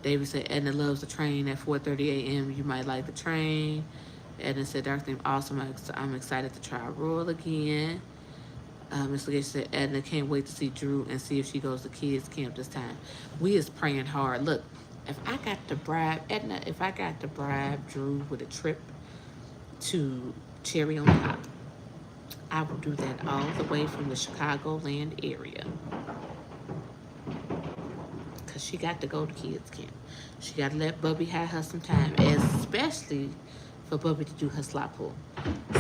David said, Edna loves the train at 4:30 a.m. You might like the train. Edna said, Dark Theme, awesome. I'm excited to try Royal again. Mr. Gates said, Edna can't wait to see Drew and see if she goes to kids camp this time. We is praying hard. Look, if I got to bribe Drew with a trip to Cherry on Top, I will do that all the way from the Chicagoland area. Because she got to go to kids camp. She got to let Bubby have her some time, especially for Bubby to do her slot pull.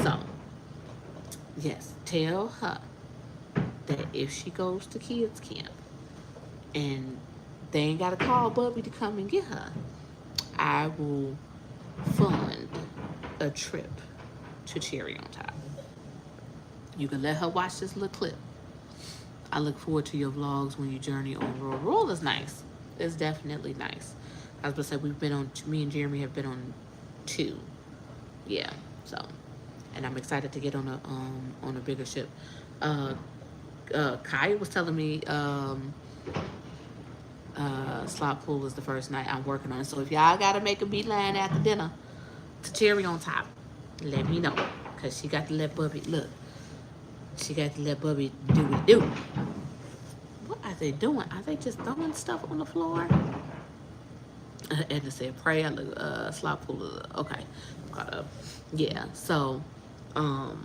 So, yes, tell her that if she goes to kids camp and they ain't got to call Bubby to come and get her, I will fund a trip to Cherry on Top. You can let her watch this little clip. I look forward to your vlogs when you journey on Roll. Roll is nice. It's definitely nice. I was going to say, me and Jeremy have been on 2. Yeah, so. And I'm excited to get on a bigger ship. Kai was telling me slot pool is the first night. I'm working on it. So if y'all got to make a beeline after dinner to Cherry on Top, let me know. Because she got to let Bubby, look. She got to let Bubby do what he do. What are they doing? Are they just throwing stuff on the floor? Edna said, pray. I look, slot pool. Okay. Caught up. Yeah. So, I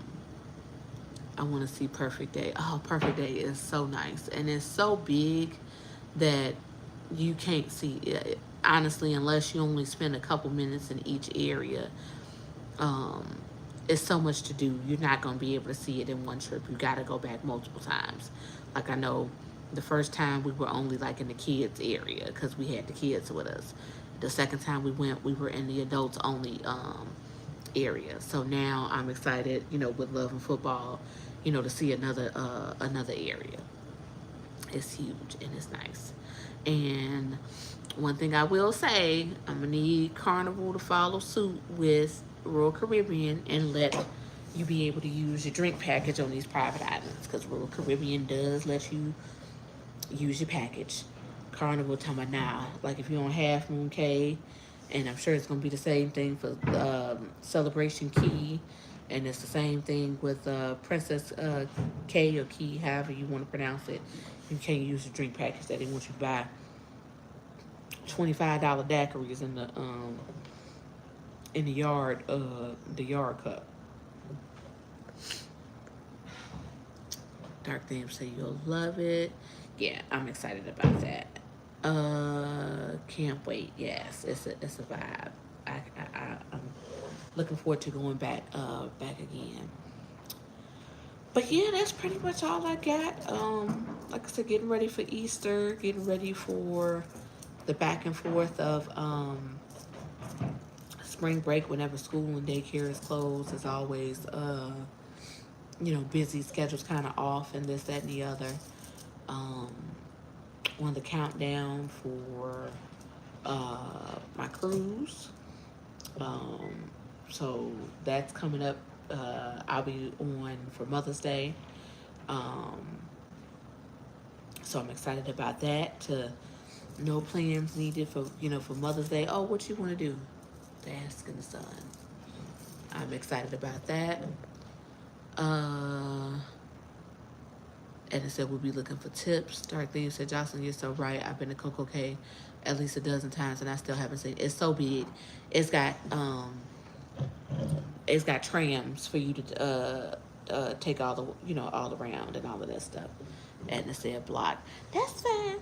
want to see Perfect Day. Oh, Perfect Day is so nice. And it's so big that you can't see it. Honestly, unless you only spend a couple minutes in each area. It's so much to do. You're not going to be able to see it in one trip. You got to go back multiple times. Like I know the first time we were only like in the kids area because we had the kids with us. The second time we went, we were in the adults only area. So now I'm excited, with Love and Football, to see another area. It's huge and it's nice. And one thing I will say, I'm gonna need Carnival to follow suit with Royal Caribbean and let you be able to use your drink package on these private islands, because Royal Caribbean does let you use your package. Carnival talking about now, like if you're on Half Moon Cay, and I'm sure it's gonna be the same thing for Celebration Key, and it's the same thing with Princess K or Key, however you want to pronounce it. You can't use the drink package that they want you to buy. $25 daiquiris in the yard cup. Dark Theme say you'll love it. Yeah, I'm excited about that. Can't wait. Yes, it's a vibe. I'm looking forward to going back again. But yeah, that's pretty much all I got. Like I said, getting ready for Easter, getting ready for the back and forth of spring break, whenever school and daycare is closed, is always busy. Schedules kind of off and this, that, and the other. Um, on the countdown for my cruise. Um, so that's coming up. I'll be on for Mother's Day. Um, so I'm excited about that. No plans needed for Mother's Day. Oh, what you want to do? The asking the son. I'm excited about that. Uh, and it said we'll be looking for tips. Dark Thing said, Jocelyn, you're so right. I've been to Coco K at least a dozen times and I still haven't seen it. It's so big. It's got trams for you to take all around and all of that stuff. And it said block. That's fine.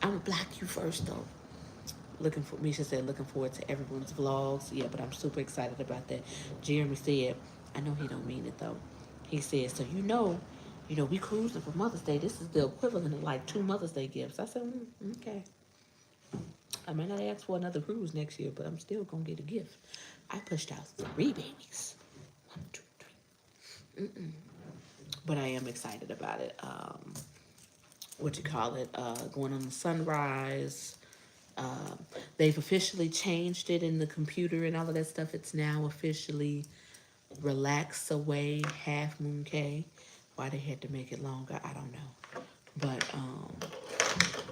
I'm gonna block you first though. Misha said looking forward to everyone's vlogs. Yeah, but I'm super excited about that. Jeremy said, I know he don't mean it though. He said, so we cruising for Mother's Day. This is the equivalent of like 2 Mother's Day gifts. I said, okay. I might not ask for another cruise next year, but I'm still gonna get a gift. I pushed out 3 babies. 1, 2, 3. But I am excited about it. Going on the sunrise. They've officially changed it in the computer and all of that stuff. It's now officially Relax Away Half Moon Cay. Why they had to make it longer, I don't know. But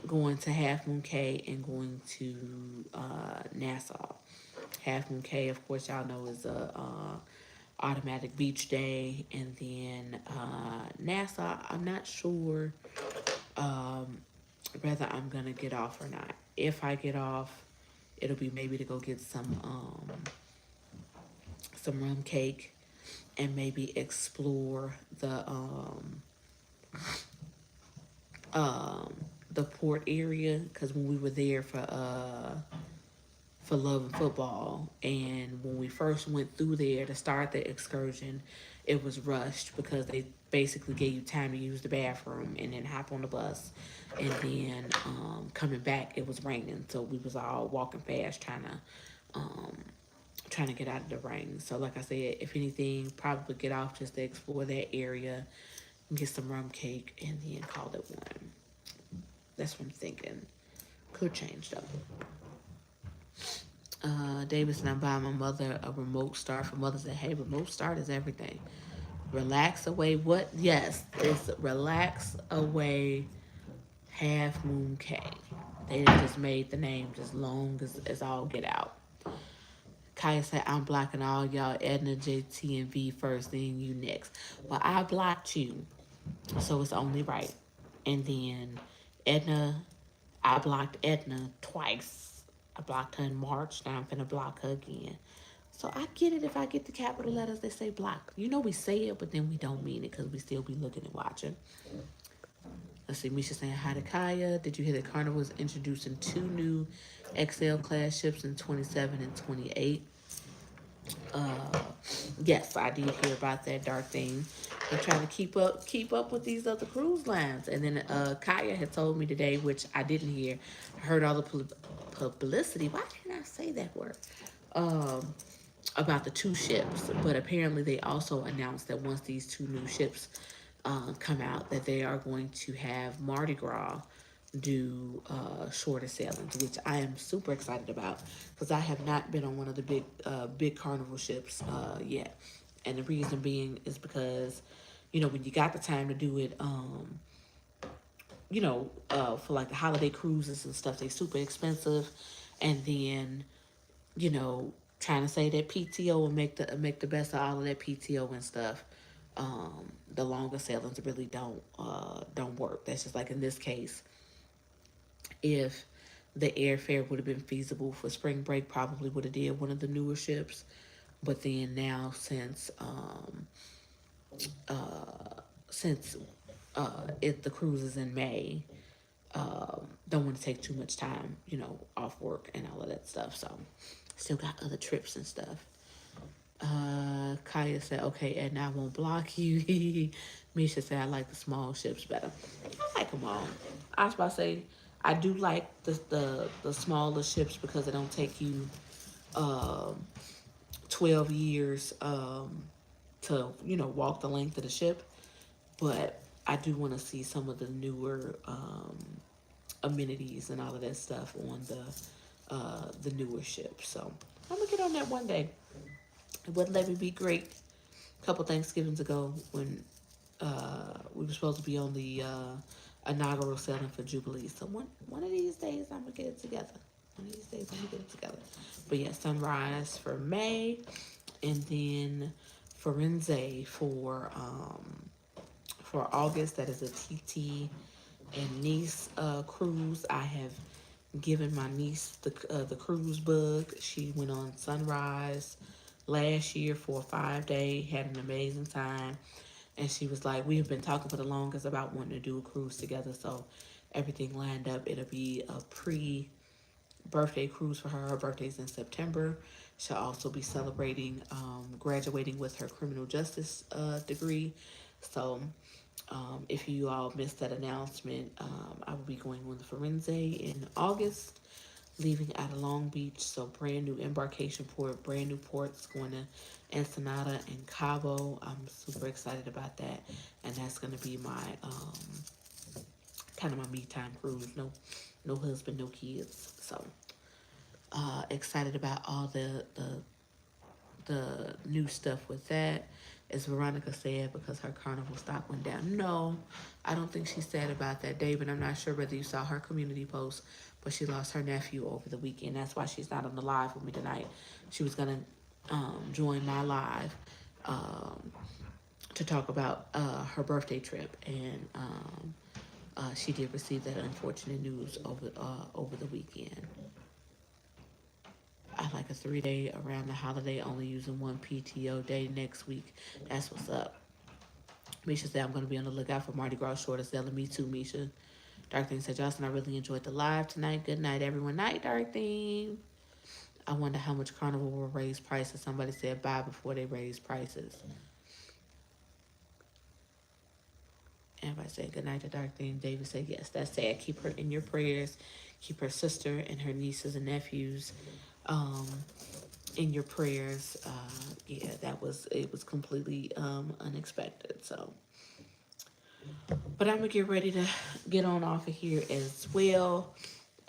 going to Half Moon Cay and going to Nassau. Half Moon Cay, of course, y'all know is a automatic beach day, and then Nassau, I'm not sure whether I'm gonna get off or not. If I get off, it'll be maybe to go get some rum cake and maybe explore the port area, because when we were there for Love and Football, and when we first went through there to start the excursion, it was rushed because they basically gave you time to use the bathroom and then hop on the bus, and then coming back it was raining, so we was all walking fast trying to get out of the rain. So like I said, if anything, probably get off just to explore that area, get some rum cake, and then call it one. That's what I'm thinking. Could change though. Davis and I'm buying my mother a remote start for Mother's Day. Hey, remote start is everything. Relax Away. What? Yes, it's Relax Away Half Moon Cay. They just made the name just long as all get out. Kaya said, I'm blocking all y'all, Edna, JT, and V first, then you next. Well, I blocked you, so it's only right. And then Edna, I blocked Edna twice. I blocked her in March. Now I'm finna block her again. So I get it if I get the capital letters that say block. We say it, but then we don't mean it because we still be looking and watching. Let's see, Misha saying hi to Kaya. Did you hear that Carnival is introducing 2 new XL class ships in 27 and 28? Yes, I did hear about that, Dark Thing. I'm trying to keep up with these other cruise lines. And then Kaya had told me today, which I didn't hear. I heard all the publicity. Why didn't I say that word? About the 2 ships. But apparently they also announced that once these 2 new ships come out, that they are going to have Mardi Gras do shorter sailings, which I am super excited about because I have not been on one of the big Carnival ships yet. And the reason being is because, when you got the time to do it, for like the holiday cruises and stuff, they super expensive. And then, trying to say that PTO and make the best of all of that PTO and stuff. The longer sailings really don't work. That's just like in this case, if the airfare would have been feasible for spring break, probably would have did one of the newer ships. But then now, since if the cruise is in May, don't want to take too much time, off work and all of that stuff. So still got other trips and stuff. Kaya said, okay, and I won't block you. Misha said, I like the small ships better. I like them all. I was about to say, I do like the smaller ships because they don't take you 12 years to, you know, walk the length of the ship. But I do want to see some of the newer amenities and all of that stuff on the newer ship. So I'm gonna get on that one day. It wouldn't let me be great a couple Thanksgivings ago when we were supposed to be on the inaugural sailing for Jubilee. So one of these days I'm gonna get it together. One of these days I'm gonna get it together. But yeah, sunrise for May, and then Firenze for August. That is a TT and niece cruise. I have given my niece the cruise bug. She went on Sunrise last year for a 5 day, had an amazing time, and she was like, we have been talking for the longest about wanting to do a cruise together, so everything lined up. It'll be a pre-birthday cruise for her. Her birthday's in September. She'll also be celebrating graduating with her criminal justice degree. So if you all missed that announcement, I will be going on the Firenze in August, leaving out of Long Beach. So brand new embarkation port, brand new ports, going to Ensenada and Cabo. I'm super excited about that, and that's going to be my kind of my me time cruise. No husband, no kids. So excited about all the new stuff with that. As Veronica said, because her carnival stock went down. No, I don't think she's sad about that, David. I'm not sure whether you saw her community post, but she lost her nephew over the weekend. That's why she's not on the live with me tonight. She was gonna join my live to talk about her birthday trip, and she did receive that unfortunate news over the weekend. I like a 3 day around the holiday, only using one PTO day next week. That's what's up. Misha said, I'm going to be on the lookout for Mardi Gras shorter selling. Me too, Misha. Dark Thing said, Justin, I really enjoyed the live tonight. Good night, everyone. Night, Dark Thing. I wonder how much Carnival will raise prices. Somebody said buy before they raise prices. Everybody said good night to Dark Thing. David said, yes, that's sad. Keep her in your prayers. Keep her sister and her nieces and nephews in your prayers. Yeah, it was completely unexpected. So, but I'm gonna get ready to get on off of here as well.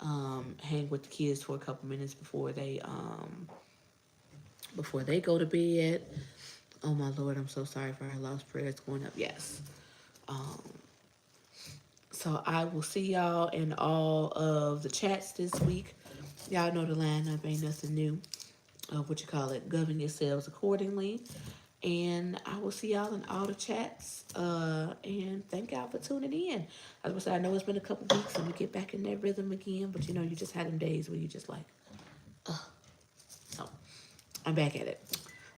Hang with the kids for a couple minutes before they go to bed. Oh my Lord, I'm so sorry for our lost prayers going up. Yes. So I will see y'all in all of the chats this week. Y'all know the lineup ain't nothing new. Govern yourselves accordingly. And I will see y'all in all the chats. And thank y'all for tuning in. I was gonna say, I know it's been a couple weeks and we get back in that rhythm again, but you know, you just had them days where you just like, so I'm back at it.